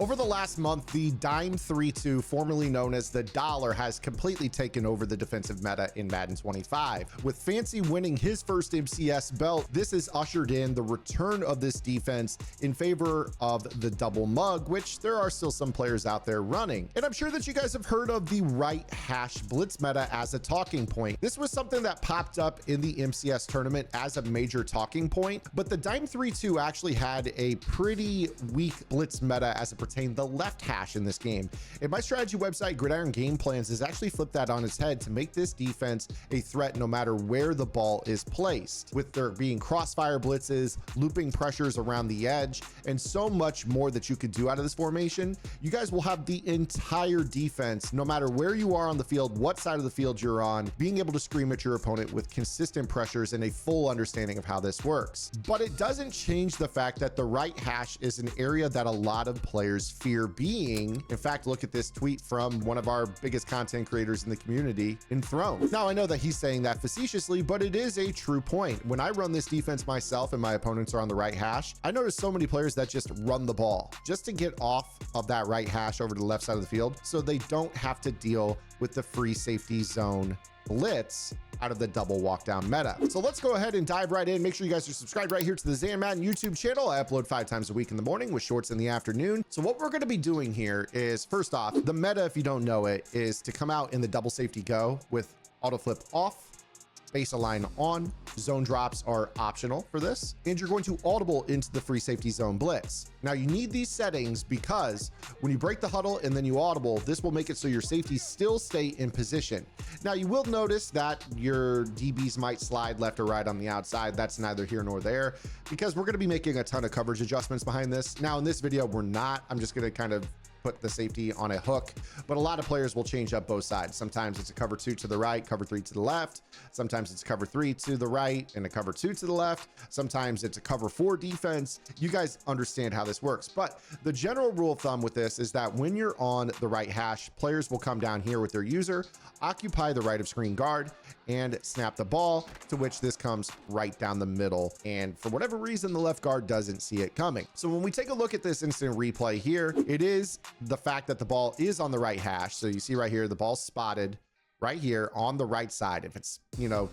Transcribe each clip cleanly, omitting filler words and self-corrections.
Over the last month, the Dime 3-2, formerly known as the dollar, has completely taken over the defensive meta in Madden 25. With Fancy winning his first MCS belt, this has ushered in the return of this defense in favor of the double mug, which there are still some players out there running. And I'm sure that you guys have heard of the right hash blitz meta as a talking point. This was something that popped up in the MCS tournament as a major talking point, but the Dime 3-2 actually had a pretty weak blitz meta as it pertained the left hash in this game. And my strategy website, Gridiron Game Plans, has actually flipped that on its head to make this defense a threat no matter where the ball is placed, with there being crossfire blitzes, looping pressures around the edge, and so much more that you could do out of this formation. You guys will have the entire defense, no matter where you are on the field, what side of the field you're on, being able to scream at your opponent with consistent pressures and a full understanding of how this works. But it doesn't change the fact that the right hash is an area that a lot of players fear being. In fact, look at this tweet from one of our biggest content creators in the community, Enthroned. Now, I know that he's saying that facetiously, but it is a true point. When I run this defense myself and my opponents are on the right hash, I notice so many players that just run the ball just to get off of that right hash over to the left side of the field so they don't have to deal with the free safety zone blitz out of the double walk down meta. So let's go ahead and dive right in. Make sure you guys are subscribed right here to the Zan Madden YouTube channel. I upload 5 times a week in the morning with shorts in the afternoon. So what we're going to be doing here is, first off, the meta, if you don't know it, is to come out in the double safety go with auto flip off, base align on. Zone drops are optional for this, and you're going to audible into the free safety zone blitz. Now you need these settings because when you break the huddle and then you audible, this will make it so your safeties still stay in position. Now you will notice that your DBs might slide left or right on the outside. That's neither here nor there because we're going to be making a ton of coverage adjustments behind this. Now in this video, we're not. I'm just going to kind of put the safety on a hook, but a lot of players will change up both sides. Sometimes it's a cover 2 to the right, cover 3 to the left. Sometimes it's cover 3 to the right and a cover 2 to the left. Sometimes it's a cover 4 defense. You guys understand how this works, but the general rule of thumb with this is that when you're on the right hash, players will come down here with their user, occupy the right of screen guard, and snap the ball, to which this comes right down the middle. And for whatever reason, the left guard doesn't see it coming. So when we take a look at this instant replay here, it is the fact that the ball is on the right hash. So you see right here, the ball's spotted right here on the right side. If it's,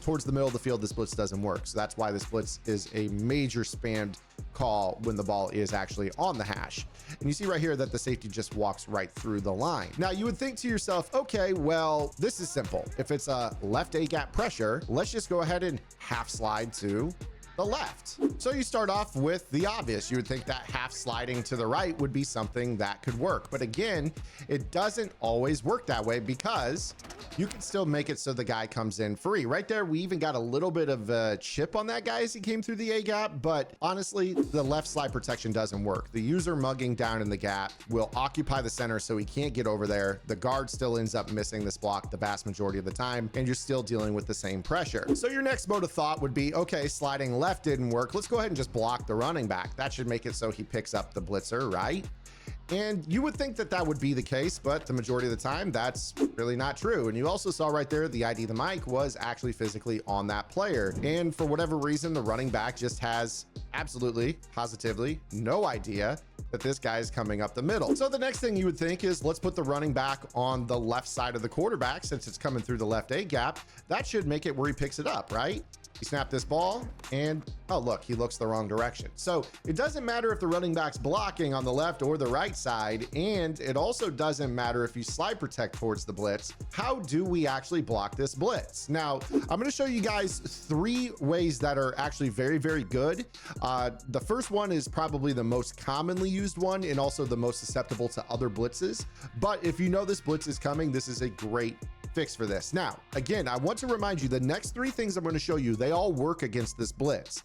towards the middle of the field, this blitz doesn't work. So that's why this blitz is a major spammed call when the ball is actually on the hash. And you see right here that the safety just walks right through the line. Now you would think to yourself, okay, well, this is simple. If it's a left A gap pressure, let's just go ahead and half slide to the left. So you start off with the obvious. You would think that half sliding to the right would be something that could work. But again, it doesn't always work that way because you can still make it so the guy comes in free. Right there, we even got a little bit of a chip on that guy as he came through the A gap, but honestly, the left slide protection doesn't work. The user mugging down in the gap will occupy the center so he can't get over there. The guard still ends up missing this block the vast majority of the time, and you're still dealing with the same pressure. So your next mode of thought would be, okay, sliding left didn't work. Let's go ahead and just block the running back. That should make it so he picks up the blitzer, right? And you would think that that would be the case, but the majority of the time, that's really not true. And you also saw right there, the ID the mic was actually physically on that player. And for whatever reason, the running back just has absolutely, positively no idea that this guy is coming up the middle. So the next thing you would think is, let's put the running back on the left side of the quarterback since it's coming through the left A gap. That should make it where he picks it up, right? You snap this ball and, oh, look, he looks the wrong direction. So it doesn't matter if the running back's blocking on the left or the right side. And it also doesn't matter if you slide protect towards the blitz. How do we actually block this blitz? Now, I'm going to show you guys 3 ways that are actually very, very good. The first one is probably the most commonly used one and also the most susceptible to other blitzes. But if you know this blitz is coming, this is a great fix for this. Now, again, I want to remind you the next 3 things I'm going to show you, they all work against this blitz.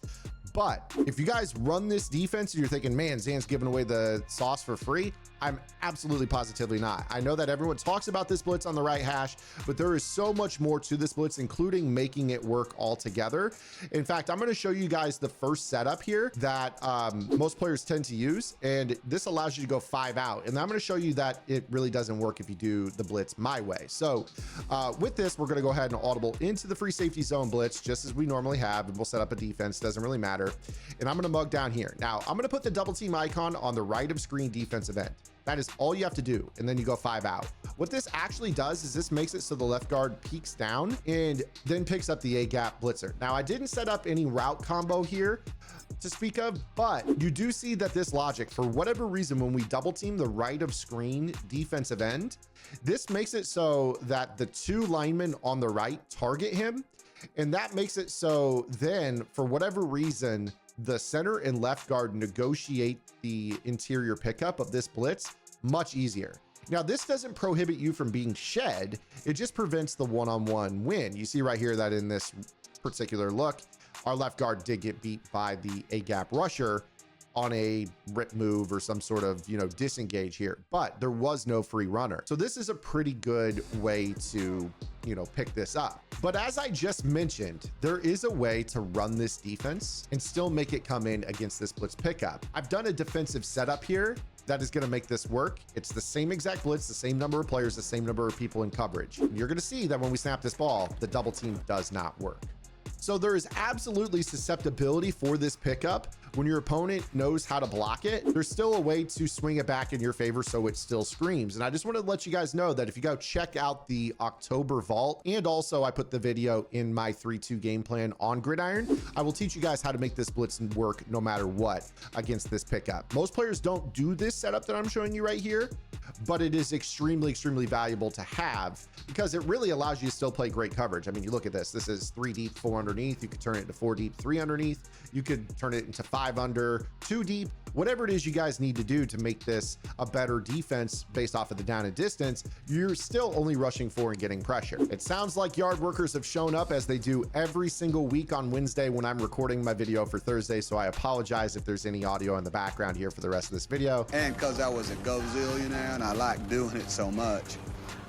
But if you guys run this defense and you're thinking, man, Zan's giving away the sauce for free, I'm absolutely positively not. I know that everyone talks about this blitz on the right hash, but there is so much more to this blitz, including making it work all together. In fact, I'm going to show you guys the first setup here that most players tend to use, and this allows you to go 5 out. And I'm going to show you that it really doesn't work if you do the blitz my way. So with this, we're going to go ahead and audible into the free safety zone blitz just as we normally have, and we'll set up a defense. Doesn't really matter. And I'm going to mug down here. Now I'm going to put the double team icon on the right of screen defensive end. That is all you have to do. And then you go 5 out. What this actually does is this makes it so the left guard peeks down and then picks up the A-gap blitzer. Now, I didn't set up any route combo here to speak of, but you do see that this logic, for whatever reason, when we double team the right of screen defensive end, this makes it so that the 2 linemen on the right target him. And that makes it so then, for whatever reason, the center and left guard negotiate the interior pickup of this blitz much easier. Now, this doesn't prohibit you from being shed. It just prevents the one-on-one win. You see right here that in this particular look, our left guard did get beat by the A-gap rusher on a rip move or some sort of, disengage here, but there was no free runner. So this is a pretty good way to, pick this up. But as I just mentioned, there is a way to run this defense and still make it come in against this blitz pickup. I've done a defensive setup here that is going to make this work. It's the same exact blitz, the same number of players, the same number of people in coverage. And you're going to see that when we snap this ball, the double team does not work. So there is absolutely susceptibility for this pickup. When your opponent knows how to block it, there's still a way to swing it back in your favor so it still screams. And I just want to let you guys know that if you go check out the October Vault, and also I put the video in my 3-2 game plan on Gridiron, I will teach you guys how to make this blitz work no matter what against this pickup. Most players don't do this setup that I'm showing you right here, but it is extremely, extremely valuable to have because it really allows you to still play great coverage. I mean, you look at this, this is 3 deep, 4 underneath. You could turn it into 4 deep, 3 underneath. You could turn it into 5 under, 2 deep, whatever it is you guys need to do to make this a better defense based off of the down and distance. You're still only rushing 4 and getting pressure. It sounds like yard workers have shown up as they do every single week on Wednesday when I'm recording my video for Thursday. So I apologize if there's any audio in the background here for the rest of this video. And because I was a gazillionaire and I like doing it so much,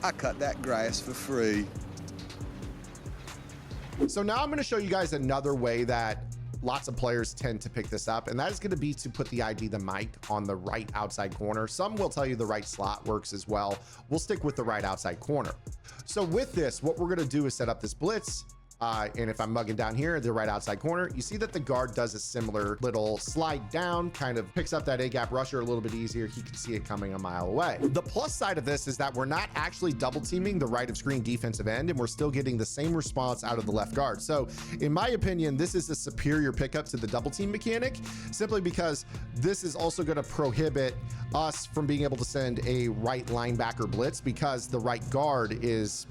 I cut that grass for free. So now I'm going to show you guys another way that lots of players tend to pick this up, and that is going to be to put the ID, the mic, on the right outside corner. Some will tell you the right slot works as well. We'll stick with the right outside corner. So with this, what we're going to do is set up this blitz. And if I'm mugging down here, the right outside corner, you see that the guard does a similar little slide down, kind of picks up that A-gap rusher a little bit easier. He can see it coming a mile away. The plus side of this is that we're not actually double teaming the right of screen defensive end, and we're still getting the same response out of the left guard. So in my opinion, this is a superior pickup to the double team mechanic, simply because this is also going to prohibit us from being able to send a right linebacker blitz because the right guard is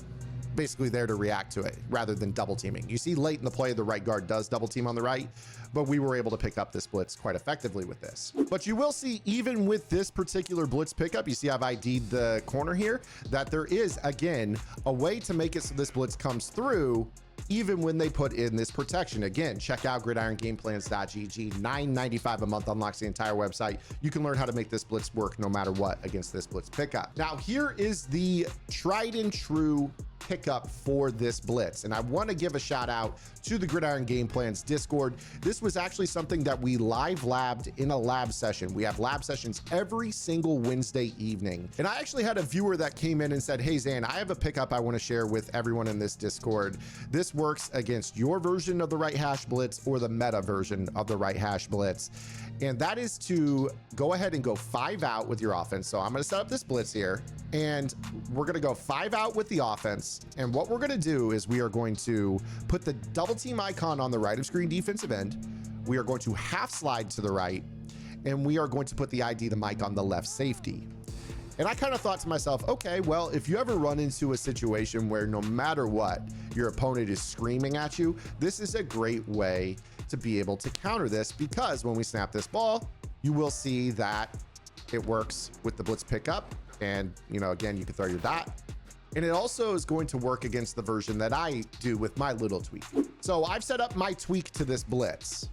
basically there to react to it rather than double teaming. You see late in the play, the right guard does double team on the right, but we were able to pick up this blitz quite effectively with this. But you will see, even with this particular blitz pickup, you see I've ID'd the corner here, that there is, again, a way to make it so this blitz comes through even when they put in this protection. Again, check out gridirongameplans.gg. $9.95 a month unlocks the entire website. You can learn how to make this blitz work no matter what against this blitz pickup. Now, here is the tried and true pickup for this blitz, and I want to give a shout out to the Gridiron Game Plans Discord. This was actually something that we live labbed in a lab session. We have lab sessions every single Wednesday evening, and I actually had a viewer that came in and said, hey Zan, I have a pickup I want to share with everyone in this Discord. This works against your version of the right hash blitz or the meta version of the right hash blitz, and that is to go ahead and go 5 out with your offense. So I'm going to set up this blitz here, and we're going to go 5 out with the offense. And what we're going to do is we are going to put the double team icon on the right of screen defensive end. We are going to half slide to the right, and we are going to put the ID, the mic, on the left safety. And I kind of thought to myself, okay, well, if you ever run into a situation where no matter what, your opponent is screaming at you, this is a great way to be able to counter this, because when we snap this ball, you will see that it works with the blitz pickup. And, again, you can throw your dot. And it also is going to work against the version that I do with my little tweak. So I've set up my tweak to this blitz,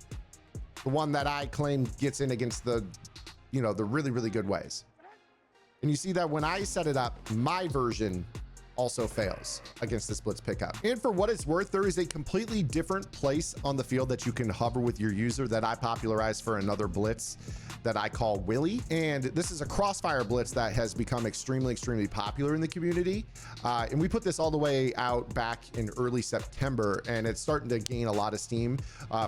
the one that I claim gets in against the, the really, really good ways. And you see that when I set it up, my version also fails against this blitz pickup. And for what it's worth, there is a completely different place on the field that you can hover with your user that I popularized for another blitz that I call Willie. And this is a crossfire blitz that has become extremely, extremely popular in the community. And we put this all the way out back in early September, and it's starting to gain a lot of steam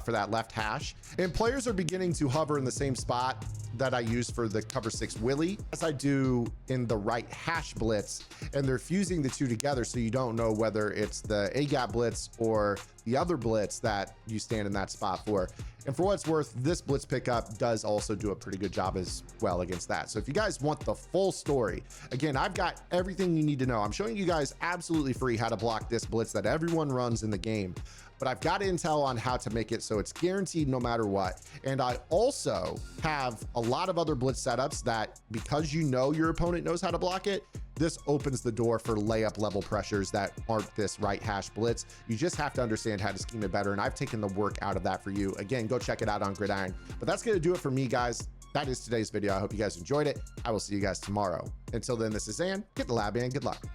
for that left hash. And players are beginning to hover in the same spot that I use for the cover 6 Willie as I do in the right hash blitz, and they're fusing the two together so you don't know whether it's the A-gap blitz or the other blitz that you stand in that spot for. And for what it's worth, this blitz pickup does also do a pretty good job as well against that. So if you guys want the full story, again, I've got everything you need to know. I'm showing you guys absolutely free how to block this blitz that everyone runs in the game, but I've got intel on how to make it so it's guaranteed no matter what. And I also have a lot of other blitz setups that, because you know your opponent knows how to block it, this opens the door for layup level pressures that aren't this right hash blitz. You just have to understand how to scheme it better, and I've taken the work out of that for you. Again, go check it out on Gridiron. But that's gonna do it for me, guys. That is today's video. I hope you guys enjoyed it. I will see you guys tomorrow. Until then, this is Zan. Get the lab in. Good luck.